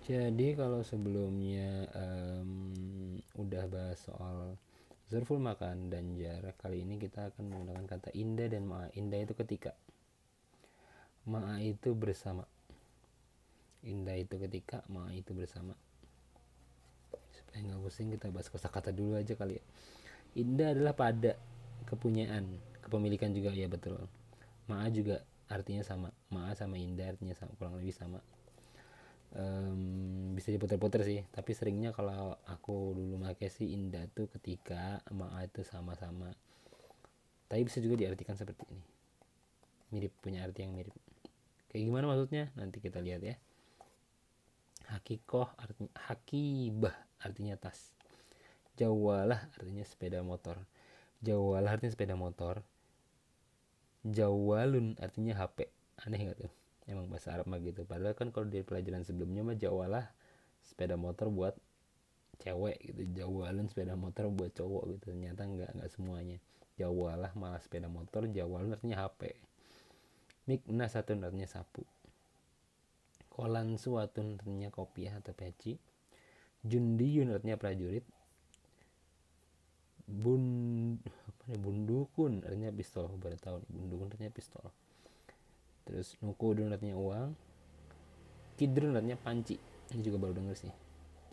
Jadi kalau sebelumnya udah bahas soal zarful makan dan jarak, kali ini kita akan menggunakan kata inda dan ma'a. Inda itu ketika, ma'a itu bersama. Inda itu ketika, ma'a itu bersama. Supaya nggak pusing, kita bahas kosakata dulu aja kali ya. Inda adalah pada, kepunyaan, kepemilikan juga ya, betul. Ma'a juga artinya sama. Ma'a sama inda artinya sama, kurang lebih sama. Bisa diputar-putar sih, tapi seringnya kalau aku dulu pakai sih indah tuh ketika, ma'a itu sama-sama, tapi bisa juga diartikan seperti ini, mirip, punya arti yang mirip. Kayak gimana maksudnya, nanti kita lihat ya. Hakikoh artinya, hakibah artinya tas, jawalah artinya sepeda motor. Jawalah artinya sepeda motor, jawalun artinya HP. Aneh gak tuh, emang bahasa Arab mah gitu. Padahal kan kalau di pelajaran sebelumnya mah jawalah sepeda motor buat cewek gitu, jawalun sepeda motor buat cowok gitu. Ternyata nggak semuanya. Jawalah malah sepeda motor, jawalun artinya HP. Mikna satu artinya sapu. Kolan suatun artinya kopiah atau peci. Jundiyun artinya prajurit. Bundukun artinya pistol, baru tahu nih, bundukun artinya pistol. Terus nukudun artinya uang. Kidrun artinya panci, ini juga baru denger sih.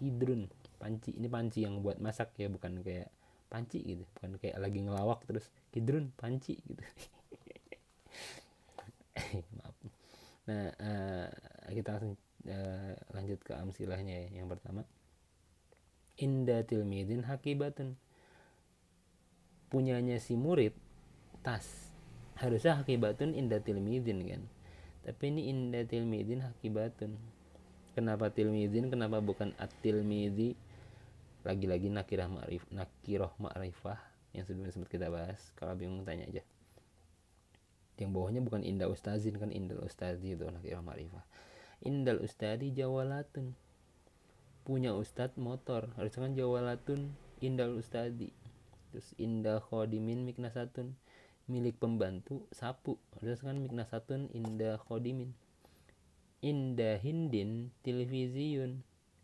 Kidrun, panci, ini panci yang buat masak ya, bukan kayak panci gitu, bukan kayak lagi ngelawak terus kidrun panci gitu. Maaf. Nah, kita langsung lanjut ke amsilahnya ya. Yang pertama, inda tilmidin hakibatun, punyanya si murid tas. Harusnya hakibatun inda tilmidin kan, tapi ini inda tilmidin hakibatun. Kenapa tilmidin, kenapa bukan at-tilmidi? Lagi-lagi nakiroh ma'rifah yang sebelumnya sempat kita bahas. Kalau bingung tanya aja. Yang bawahnya bukan inda ustazin kan, indal ustazi itu nakiroh ma'rifah. Indal ustadi jawalatun, punya ustad motor, harusnya kan jawalatun indal ustadi. Terus inda khodimin miknasatun, milik pembantu sapu, harusnya kan miknasatun inda khodimin. Inda hindin televisiun,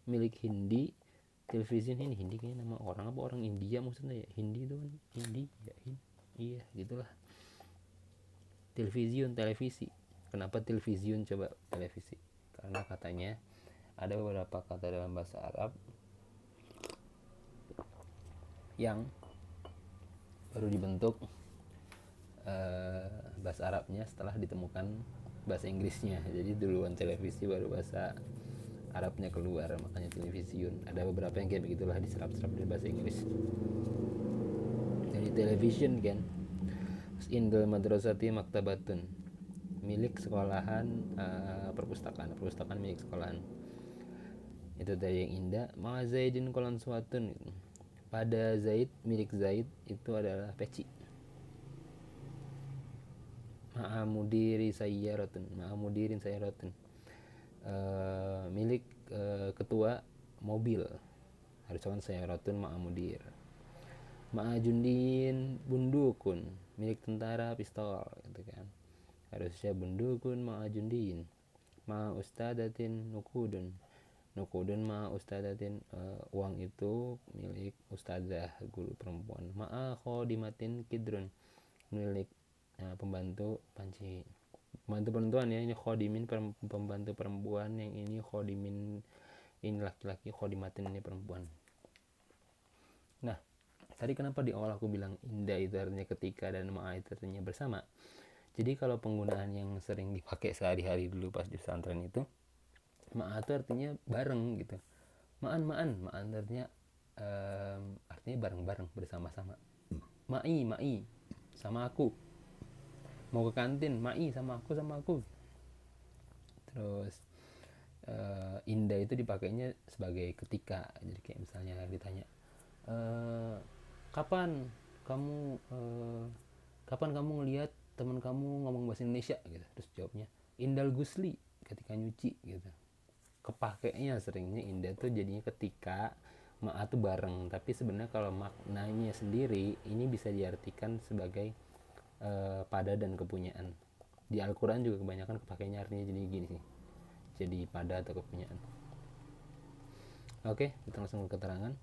milik Hindi televisi. Ini Hindi kayaknya nama orang apa orang India maksudnya ya, Hindi itu kan Hindi ya, iya gitulah. Televisiun, televisi. Kenapa televisiun, coba televisi? Karena katanya ada beberapa kata dalam bahasa Arab yang baru dibentuk bahasa Arabnya setelah ditemukan bahasa Inggrisnya. Jadi duluan televisi baru bahasa Arabnya keluar, makanya televisiun. Ada beberapa yang kayak begitulah, diserap-serap dari bahasa Inggris. Dari television kan. Indal madrasati maktabatun, milik sekolahan, perpustakaan milik sekolahan. Itu dari yang indah. Ma zaidin kolan suatun, pada Zaid, milik Zaid itu adalah peci. Ma'amudirin sayyaratun, milik ketua mobil, harusnya kan sayyaratun ma'amudir. Ma'ajundin bundukun, milik tentara pistol gitu kan, harusnya bundukun ma'ajundin. Ma'ustadatin nukudun, nukudun ma'ustadatin, uang itu milik ustazah, guru perempuan. Ma'akhodimatin kidrun, milik pembantu panci. Pembantu perempuan ya, ini khodimin pembantu perempuan, yang ini khodimin ini laki-laki, khodimatin ini perempuan. Nah, tadi kenapa di awal aku bilang indah itu artinya ketika dan ma'a itu artinya bersama. Jadi kalau penggunaan yang sering dipakai sehari-hari dulu pas di pesantren itu, ma'a itu artinya bareng gitu. Ma'an artinya bareng-bareng, bersama-sama. Ma'i sama aku. Mau ke kantin, ma'i sama aku. Terus indah itu dipakainya sebagai ketika. Jadi kayak misalnya ditanya, kapan kamu kapan kamu ngelihat teman kamu ngomong bahasa Indonesia gitu, terus jawabnya indal gusli, ketika nyuci gitu. Kepakainya seringnya indah tuh jadinya ketika, ma'a tuh bareng, tapi sebenarnya kalau maknanya sendiri ini bisa diartikan sebagai pada dan kepunyaan. Di Al-Quran juga kebanyakan kepakainya artinya jadi gini sih, jadi pada atau kepunyaan. Oke, kita langsung ke keterangan.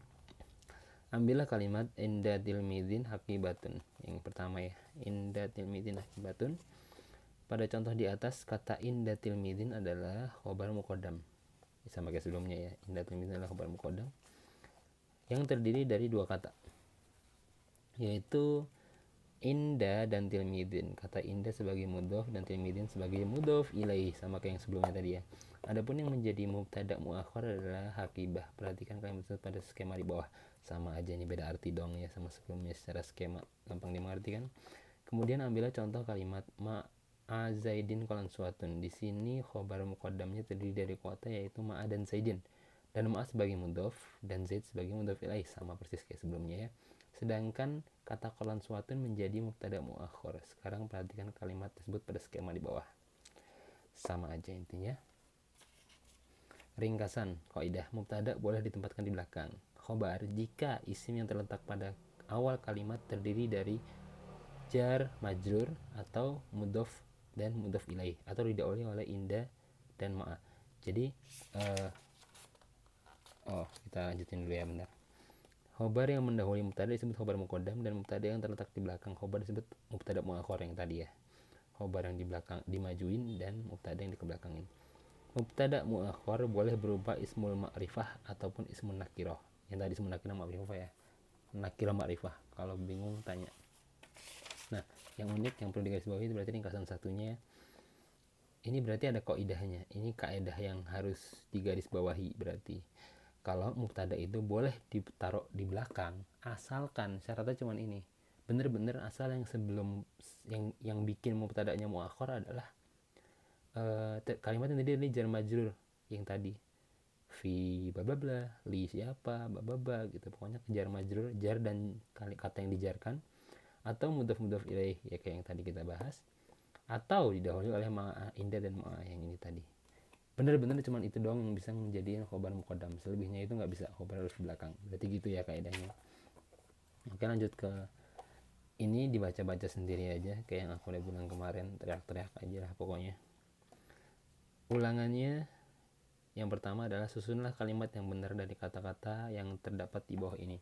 Ambillah kalimat inda tilmidin hakibatun. Yang pertama ya, inda tilmidin hakibatun. Pada contoh di atas, kata inda tilmidin adalah khobar muqaddam. Sama kayak sebelumnya ya, inda tilmidin adalah khobar muqaddam yang terdiri dari dua kata, yaitu inda dan tilmidin. Kata inda sebagai mudhof dan tilmidin sebagai mudhof ilaih, sama kayak yang sebelumnya tadi ya. Adapun yang menjadi mubtada muakhar adalah hakibah. Perhatikan kalimat tersebut pada skema di bawah. Sama aja nih, beda arti dong ya sama sebelumnya secara skema, gampang dimengerti kan. Kemudian ambillah contoh kalimat ma'a zaidin kolan suatun. Di sini khobar muqaddamnya terdiri dari kota yaitu ma'a dan zaidin. Dan ma'a sebagai mudhof dan zaid sebagai mudhof ilaih, sama persis kayak sebelumnya ya. Sedangkan kata kolan suatun menjadi mubtada muakhir. Sekarang perhatikan kalimat tersebut pada skema di bawah. Sama aja intinya. Ringkasan kaidah, mubtada boleh ditempatkan di belakang khobar jika isim yang terletak pada awal kalimat terdiri dari jar majrur atau mudhof dan mudhof ilaih, atau didahului oleh inda dan ma'a. Jadi kita lanjutin dulu ya bentar. Khobar yang mendahului mubtada disebut khobar muqaddam, dan mubtada yang terletak di belakang khobar disebut mubtada muakhir yang tadi ya. Khobar yang di belakang dimajuin dan mubtada yang dikebelakangin. Mubtada muakhir boleh berupa ismul ma'rifah ataupun ismul nakirah. Yang tadi ismul nakirah ma'rifah ya. Nakirah ma'rifah. Kalau bingung tanya. Nah, yang unik yang perlu digarisbawahi itu berarti ringkasan satunya. Ini berarti ada kaidahnya. Ini kaidah yang harus digarisbawahi berarti. Kalau mubtada itu boleh ditaruh di belakang, asalkan syaratnya cuma ini. Bener-bener asal yang sebelum yang bikin mubtadanya muakhir adalah kalimat yang tadi jar majrur yang tadi. Fi bababla, li siapa, bababa gitu. Pokoknya jar majrur, jar dan kata yang dijarkan, atau mudhof ilaih ya kayak yang tadi kita bahas, atau didahului oleh ma'a inda dan ma'a yang ini tadi. Bener-bener cuma itu doang yang bisa menjadikan khobar muqaddam. Selebihnya itu nggak bisa, khobar harus belakang. Berarti gitu ya kaidahnya. Oke, lanjut ke ini, dibaca-baca sendiri aja kayak yang aku udah bilang kemarin, teriak-teriak aja lah pokoknya. Ulangannya yang pertama adalah susunlah kalimat yang benar dari kata-kata yang terdapat di bawah ini.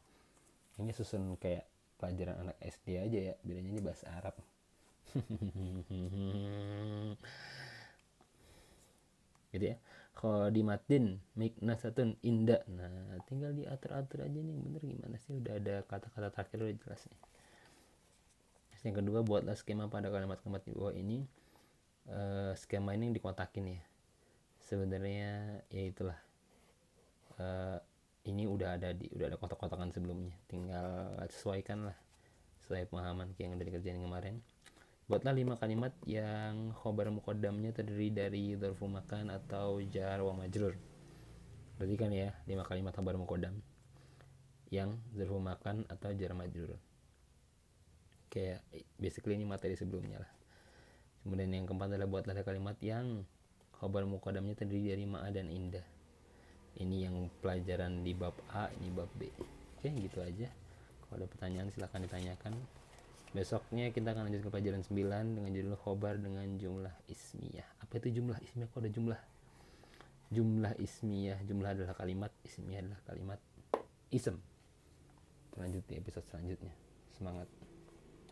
Ini susun kayak pelajaran anak SD aja ya, bedanya ini bahasa Arab. Gitu ya. Khodimatin miknasatun indah. Nah, tinggal diatur-atur aja nih yang bener gimana sih, udah ada kata-kata terakhir udah jelas nih. Yang kedua, buatlah skema pada kalimat-kalimat di bawah ini. Skema ini yang dikotakin ya. Sebenarnya ya itulah. Ini udah ada kotak-kotakan sebelumnya, tinggal sesuaikan lah sesuai pemahaman yang udah dikerjain kemarin. Buatlah 5 kalimat yang khobar muqaddamnya terdiri dari dzarfu makan atau jar wa majrur. Berarti kan ya 5 kalimat khobar muqaddam yang dzarfu makan atau jar majrur. Kayak basically ini materi sebelumnya lah. Kemudian yang keempat adalah buatlah kalimat yang khobar muqaddamnya terdiri dari ma'a dan indah. Ini yang pelajaran di bab A, ini bab B. Oke, gitu aja. Kalau ada pertanyaan silahkan ditanyakan. Besoknya kita akan lanjut ke pelajaran 9 dengan judul khobar dengan jumlah ismiyah. Apa itu jumlah ismiyah? Kok ada jumlah? Jumlah ismiyah, jumlah adalah kalimat, ismiyah adalah kalimat ism. Lanjut di episode selanjutnya. Semangat.